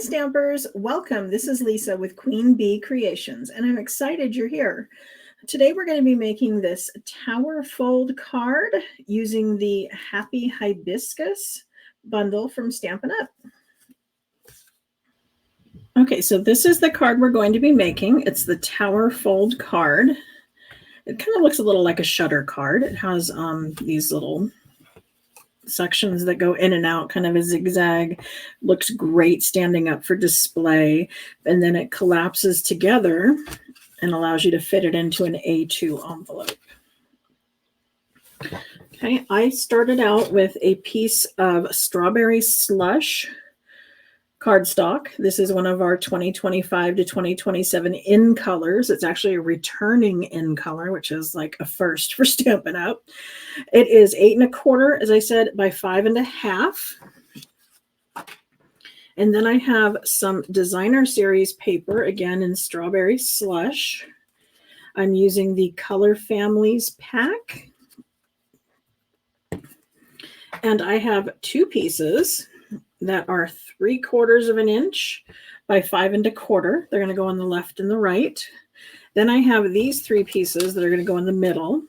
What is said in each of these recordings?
Stampers, welcome. This is Lisa with Queen Bee Creations, and I'm excited you're here. Today we're going to be making this tower fold card using the Happy Hibiscus bundle from Stampin' Up. Okay, so this is the card we're going to be making. It's the tower fold card. It kind of looks a little like a shutter card. It has these little sections that go in and out, kind of a zigzag. Looks great standing up for display, and then it collapses together and allows you to fit it into an A2 envelope. Okay, I started out with a piece of strawberry slush cardstock. This is one of our 2025 to 2027 in colors. It's actually a returning in color, which is like a first for Stampin' Up. It is 8 1/4, as I said, by 5 1/2. And then I have some designer series paper, again in strawberry slush. I'm using the Color Families pack. And I have two pieces that are 3/4 of an inch by 5 1/4. They're going to go on the left and the right. Then I have these three pieces that are going to go in the middle.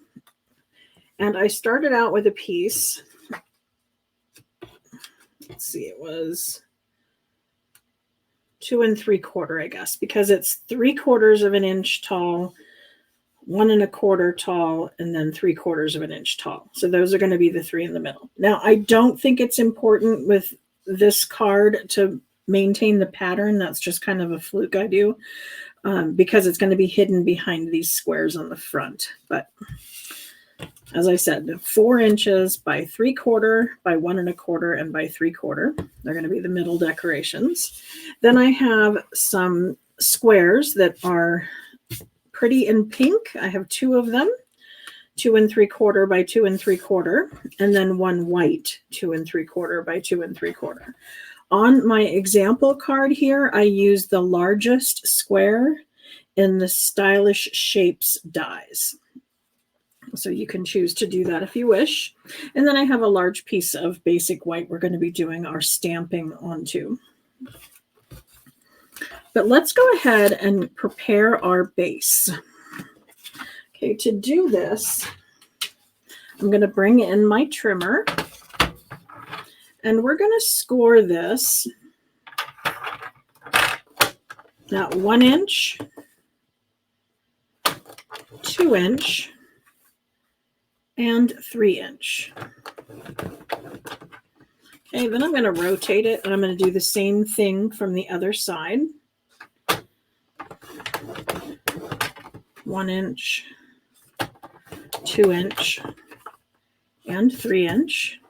And I started out with a piece. Let's see, it was 2 3/4, I guess, because it's 3/4 of an inch tall, 1 1/4 tall, and then 3/4 of an inch tall. So those are going to be the three in the middle. Now, I don't think it's important with this card to maintain the pattern. That's just kind of a fluke I do because it's going to be hidden behind these squares on the front. But as I said, 4 inches by 3/4 by 1 1/4 and by 3/4. They're going to be the middle decorations. Then I have some squares that are pretty in pink. I have 2 of them, 2 3/4 by 2 3/4, and then one white 2 3/4 by 2 3/4. On my example card here, I use the largest square in the Stylish Shapes dies. So you can choose to do that if you wish. And then I have a large piece of basic white we're going to be doing our stamping onto. But let's go ahead and prepare our base. Okay, to do this, I'm going to bring in my trimmer, and we're going to score this at 1 inch, 2 inch, and 3 inch. Okay, then I'm going to rotate it, and I'm going to do the same thing from the other side. 1 inch, 2 inch, and 3 inch.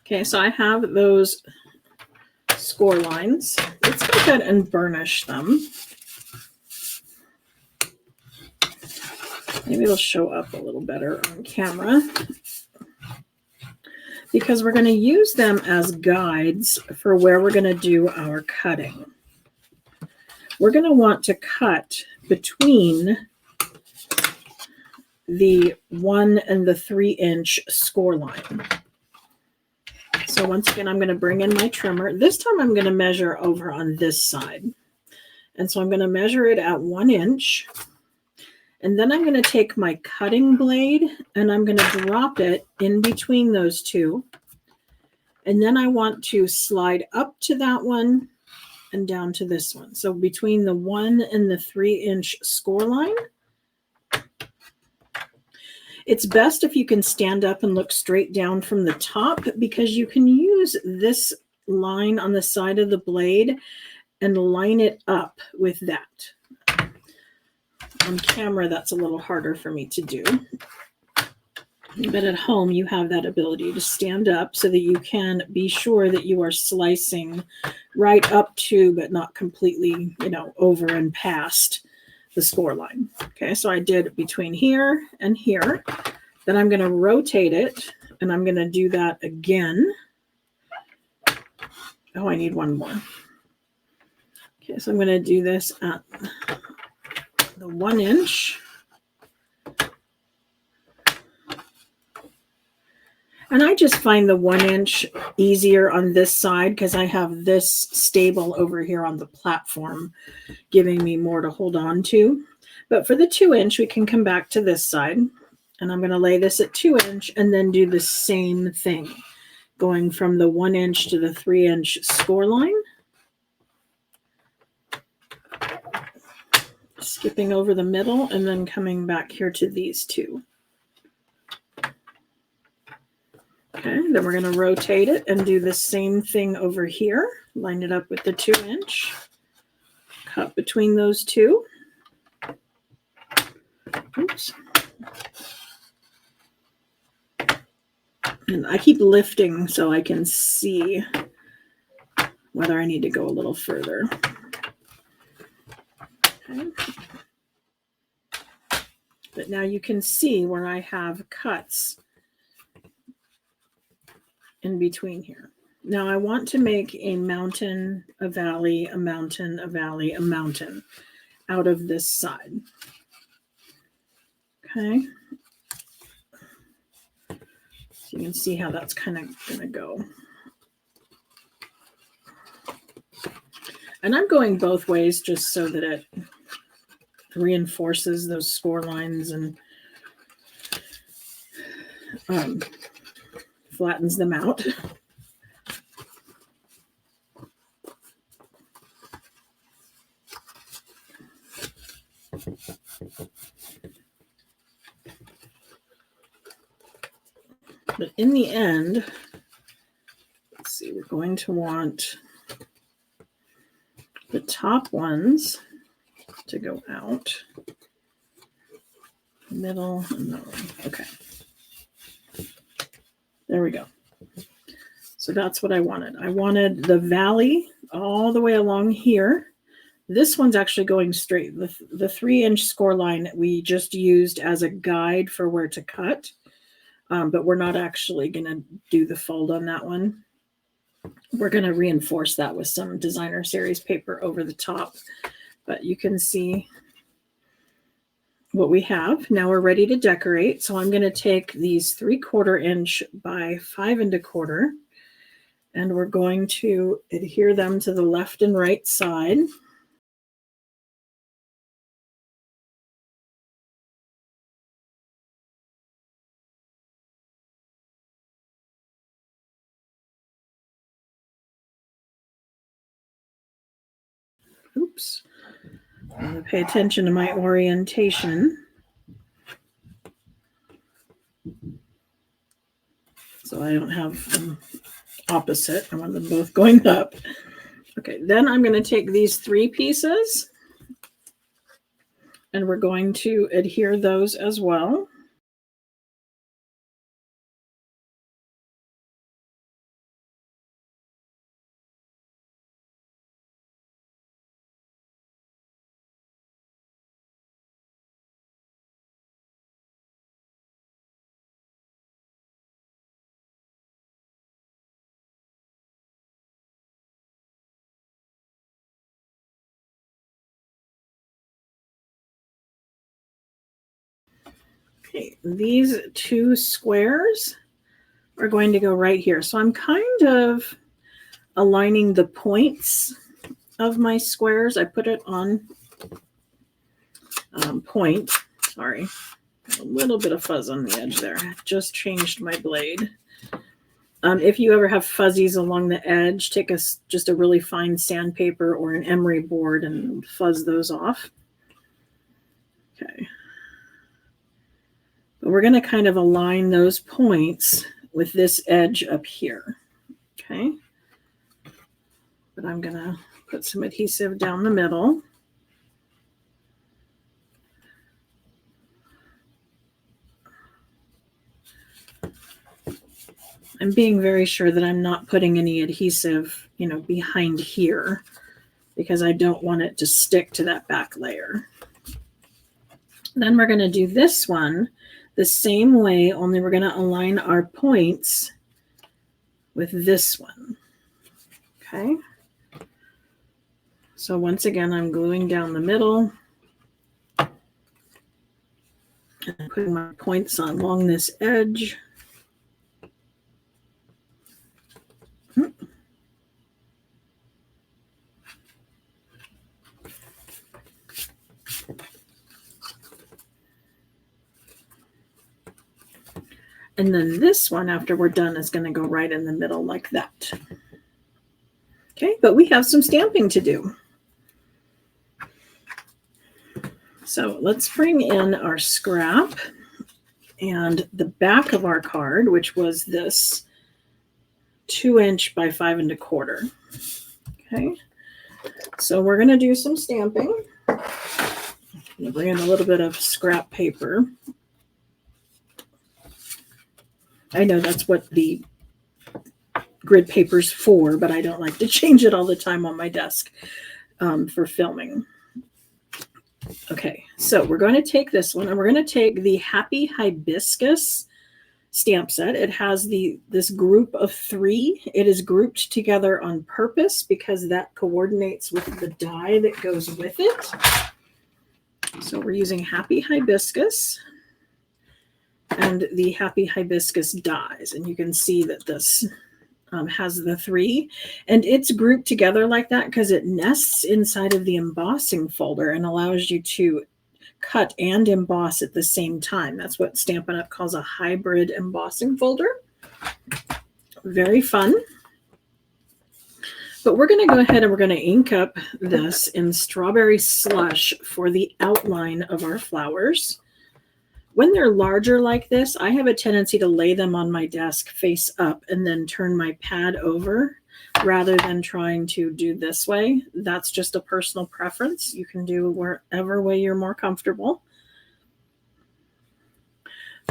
Okay, so I have those score lines. Let's go ahead and burnish them. Maybe it'll show up a little better on camera because we're going to use them as guides for where we're going to do our cutting. We're going to want to cut between the 1 and the 3 inch score line. So once again, I'm going to bring in my trimmer. This time I'm going to measure over on this side. And so I'm going to measure it at 1 inch. And then I'm going to take my cutting blade and I'm going to drop it in between those two. And then I want to slide up to that one and down to this one. So between the 1 and the 3 inch score line. It's best if you can stand up and look straight down from the top because you can use this line on the side of the blade and line it up with that. On camera, that's a little harder for me to do. But at home, you have that ability to stand up so that you can be sure that you are slicing right up to, but not completely, over and past the score line. Okay, so I did between here and here. Then I'm going to rotate it, and I'm going to do that again. Oh, I need one more. Okay, so I'm going to do this at the 1 inch. And I just find the 1 inch easier on this side because I have this stable over here on the platform, giving me more to hold on to. But for the 2 inch, we can come back to this side, and I'm going to lay this at 2 inch and then do the same thing, going from the 1 inch to the 3 inch score line, skipping over the middle and then coming back here to these two. Okay, then we're going to rotate it and do the same thing over here. Line it up with the 2 inch, cut between those two. Oops. And I keep lifting so I can see whether I need to go a little further. Okay. But now you can see where I have cuts in between here. Now I want to make a mountain, a valley, a mountain, a valley, a mountain out of this side. Okay. So you can see how that's kind of going to go. And I'm going both ways just so that it reinforces those score lines and flattens them out. But in the end, let's see, we're going to want the top ones to go out, middle, and middle. Okay. There we go. So that's what I wanted. I wanted the valley all the way along here. This one's actually going straight. The 3 inch score line we just used as a guide for where to cut, but we're not actually going to do the fold on that one. We're going to reinforce that with some designer series paper over the top, but you can see what we have. Now we're ready to decorate. So I'm going to take these 3/4 inch by 5 1/4, and we're going to adhere them to the left and right side. Oops. I'm going to pay attention to my orientation. So I don't have them opposite. I want them both going up. Okay, then I'm going to take these 3 pieces and we're going to adhere those as well. Okay, these 2 squares are going to go right here. So I'm kind of aligning the points of my squares. I put it on point. Sorry, a little bit of fuzz on the edge there. I just changed my blade. If you ever have fuzzies along the edge, take just a really fine sandpaper or an emery board and fuzz those off. Okay. But we're going to kind of align those points with this edge up here. Okay. But I'm going to put some adhesive down the middle. I'm being very sure that I'm not putting any adhesive, behind here because I don't want it to stick to that back layer. Then we're going to do this one the same way, only we're going to align our points with this one. Okay. So once again, I'm gluing down the middle and putting my points along this edge. And then this one, after we're done, is going to go right in the middle like that. Okay, but we have some stamping to do. So let's bring in our scrap and the back of our card, which was this 2" by 5 1/4. Okay, so we're going to do some stamping. I'm going to bring in a little bit of scrap paper. I know that's what the grid paper's for, but I don't like to change it all the time on my desk for filming. Okay, so we're going to take this one, and we're going to take the Happy Hibiscus stamp set. It has this group of 3. It is grouped together on purpose because that coordinates with the die that goes with it. So we're using Happy Hibiscus and the Happy Hibiscus dies, and you can see that this has the 3, and it's grouped together like that because it nests inside of the embossing folder and allows you to cut and emboss at the same time. That's what Stampin' Up calls a hybrid embossing folder. Very fun. But we're going to go ahead and we're going to ink up this in Strawberry Slush for the outline of our flowers. When they're larger like this, I have a tendency to lay them on my desk face up and then turn my pad over rather than trying to do this way. That's just a personal preference. You can do wherever way you're more comfortable.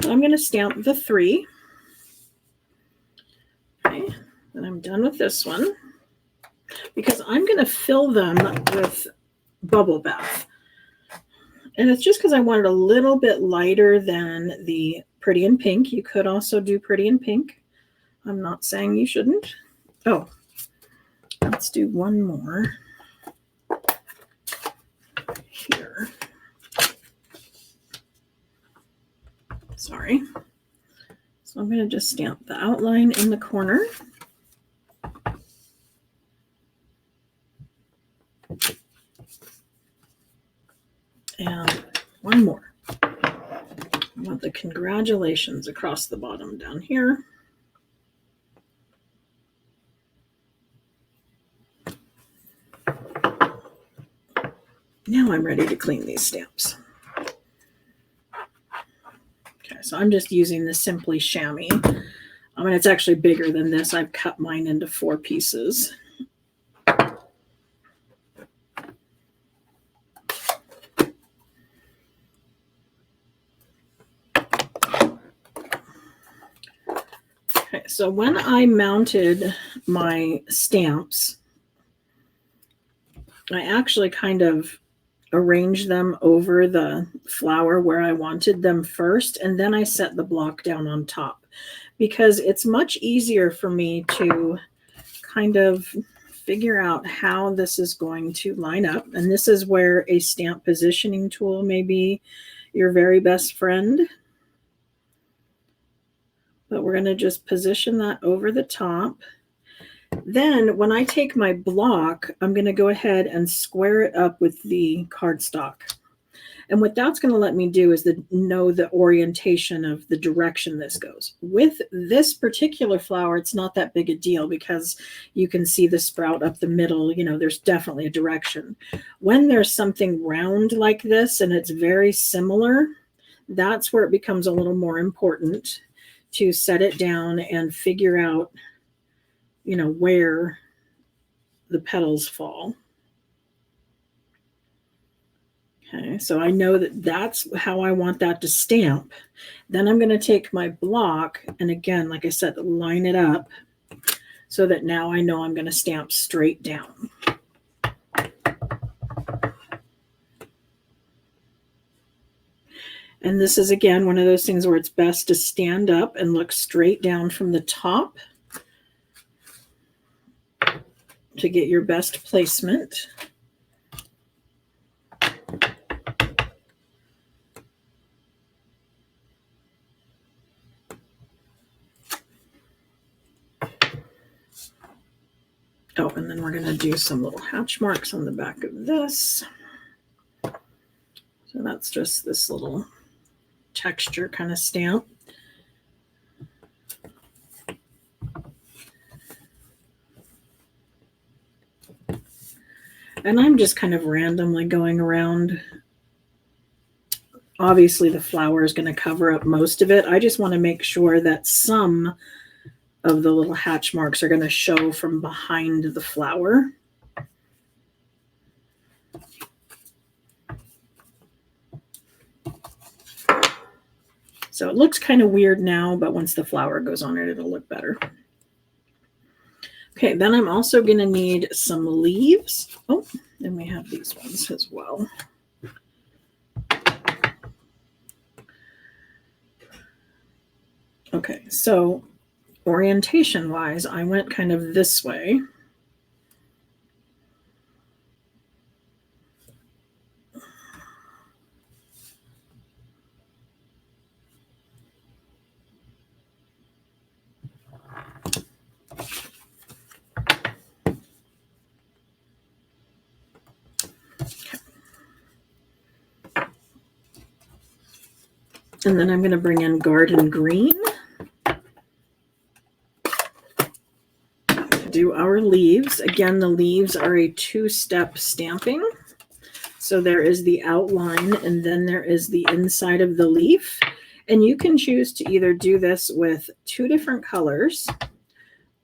So I'm going to stamp the 3. Okay, and I'm done with this one because I'm going to fill them with Bubble Bath. And it's just because I want it a little bit lighter than the Pretty in Pink. You could also do Pretty in Pink. I'm not saying you shouldn't. Oh, let's do one more here. Sorry. So I'm going to just stamp the outline in the corner. And one more. I want the congratulations across the bottom down here. Now I'm ready to clean these stamps. Okay, so I'm just using the Simply Chamois. I mean, it's actually bigger than this. I've cut mine into 4 pieces. Okay, so when I mounted my stamps, I actually kind of arranged them over the flower where I wanted them first, and then I set the block down on top because it's much easier for me to kind of figure out how this is going to line up. And this is where a stamp positioning tool may be your very best friend. But we're going to just position that over the top. Then when I take my block, I'm going to go ahead and square it up with the cardstock. And what that's going to let me do is know the orientation of the direction this goes. With this particular flower, it's not that big a deal because you can see the sprout up the middle. You know, there's definitely a direction. When there's something round like this and it's very similar, that's where it becomes a little more important to set it down and figure out, you know, where the petals fall. Okay, so I know that that's how I want that to stamp. Then I'm going to take my block and again, like I said, line it up so that now I know I'm going to stamp straight down. And this is, again, one of those things where it's best to stand up and look straight down from the top to get your best placement. Oh, and then we're going to do some little hatch marks on the back of this. So that's just this little texture kind of stamp. And I'm just kind of randomly going around. Obviously, the flower is going to cover up most of it. I just want to make sure that some of the little hatch marks are going to show from behind the flower. So it looks kind of weird now, but once the flower goes on it, it'll look better. Okay, then I'm also going to need some leaves. Oh, and we have these ones as well. Okay, so orientation-wise, I went kind of this way. And then I'm going to bring in garden green to do our leaves. Again, the leaves are a two-step stamping. So there is the outline and then there is the inside of the leaf. And you can choose to either do this with two different colors,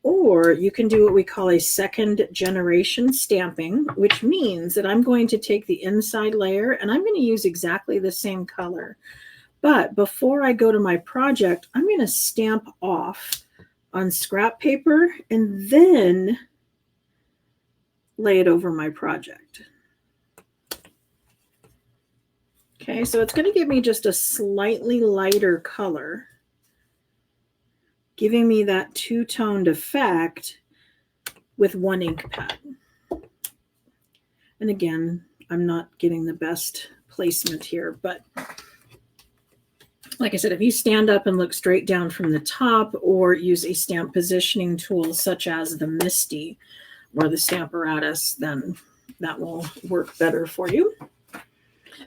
or you can do what we call a second generation stamping, which means that I'm going to take the inside layer and I'm going to use exactly the same color. But before I go to my project, I'm going to stamp off on scrap paper and then lay it over my project. Okay, so it's going to give me just a slightly lighter color, giving me that two-toned effect with one ink pad. And again, I'm not getting the best placement here, but like I said, if you stand up and look straight down from the top or use a stamp positioning tool such as the Misty or the Stamparatus, then that will work better for you.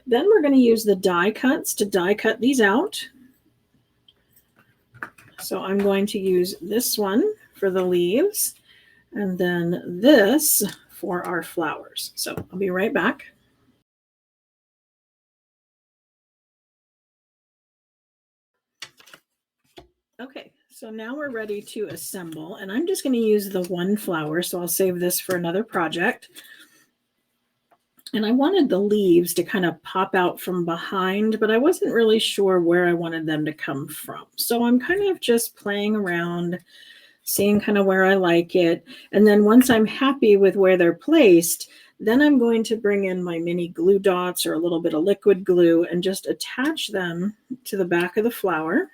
Then we're going to use the die cuts to die cut these out. So I'm going to use this one for the leaves and then this for our flowers. So I'll be right back. Okay, so now we're ready to assemble, and I'm just going to use the one flower, so I'll save this for another project. And I wanted the leaves to kind of pop out from behind, but I wasn't really sure where I wanted them to come from. So I'm kind of just playing around, seeing kind of where I like it. And then once I'm happy with where they're placed, then I'm going to bring in my mini glue dots or a little bit of liquid glue and just attach them to the back of the flower.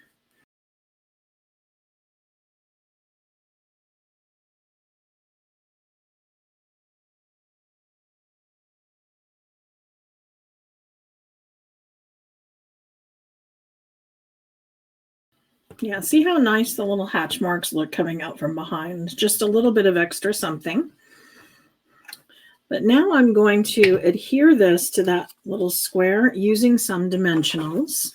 Yeah, see how nice the little hatch marks look coming out from behind? Just a little bit of extra something. But now I'm going to adhere this to that little square using some dimensionals.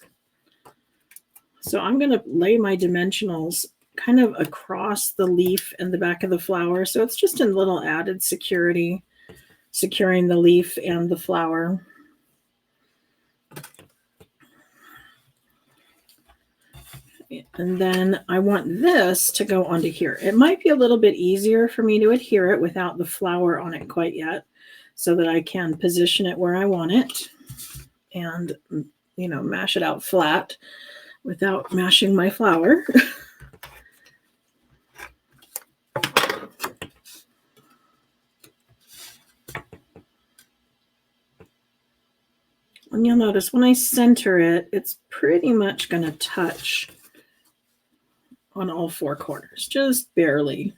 So I'm going to lay my dimensionals kind of across the leaf and the back of the flower. So it's just a little added security, securing the leaf and the flower. And then I want this to go onto here. It might be a little bit easier for me to adhere it without the flower on it quite yet, so that I can position it where I want it and, you know, mash it out flat without mashing my flower. And you'll notice when I center it, it's pretty much going to touch on all four corners, just barely.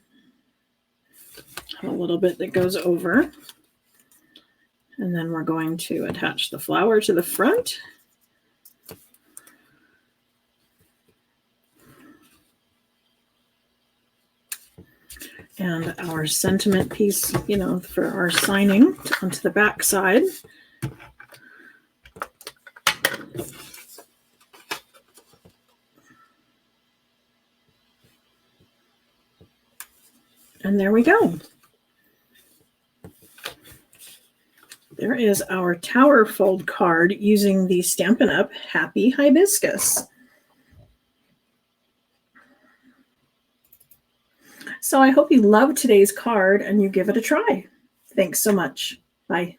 A little bit that goes over. And then we're going to attach the flower to the front. And our sentiment piece, you know, for our signing onto the back side. And there we go. There is our tower fold card using the Stampin' Up! Happy Hibiscus. So I hope you love today's card and you give it a try. Thanks so much. Bye.